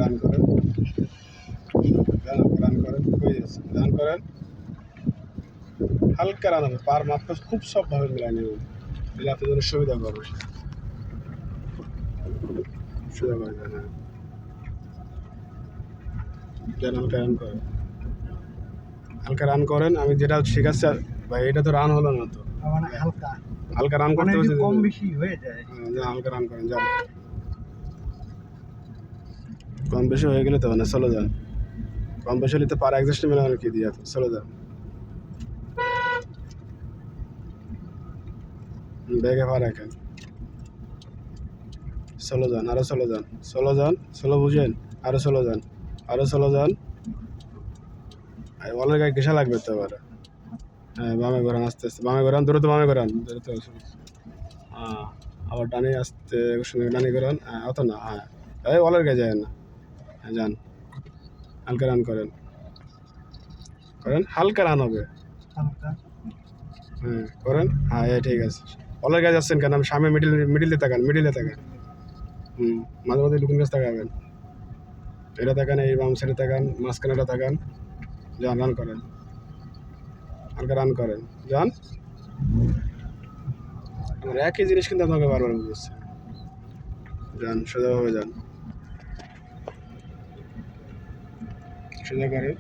Run করেন, run করেন, হয়ে যাচ্ছে, রান করেন, হালকা রান হবে, পার মাপটা খুব সবভাবে মিলাই নেবেন, তাহলে আপনার জন্য সুবিধা করবে, সুবিধা করে দেন। হালকা রান করেন, হালকা রান করেন। আমি যেটা শেখাচ্ছি ভাই, এটা তো রান হলো না তো, মানে হালকা হালকা রান করতে হচ্ছে, কম বেশি হয়ে যায়। হালকা রান করেন, যান, কম বেশি হয়ে গেলে তো মানে চলে যান, কম বেশি হলে তো পার অ্যাডজাস্ট মিলে কি দিয়ে চলে যান, ব্যাগে পার রাখেন, চলে যান, আরো চলে যান, চলে যান, চলো বুঝেন, আরো চলে যান, আরো চলে যান, বলের গায়ে ঘেসা লাগবে তো এবার। হ্যাঁ, বামে ঘোরান, আস্তে আস্তে বামে ঘোরান, দ্রুত বামে ঘোরান, দ্রুত, হ্যাঁ, আবার ডানে আস্তে ডানে ঘোরান, হ্যাঁ অত না, হ্যাঁ এই বলের গায়ে যায় না, হ্যাঁ যান, হালকা রান করেন, করেন, হালকা রান হবে, হ্যাঁ করেন, হ্যাঁ ঠিক আছে। বলের গায়ে যাচ্ছেন কেন? আমি সামনে মিডিলে তাকান, মিডিলে তাকান, মাঝে মাঝে লুকুন গাছ তাকাবেন, এটা তাকান, এই বাম সাইডে তাকান, মাঝখানেটা তাকান, যান, রান করেন, হালকা রান করেন, যান। আমার একই জিনিস কিন্তু আপনাকে বারবার বুঝছে, যান, সোজাভাবে যান, সোজা করেন।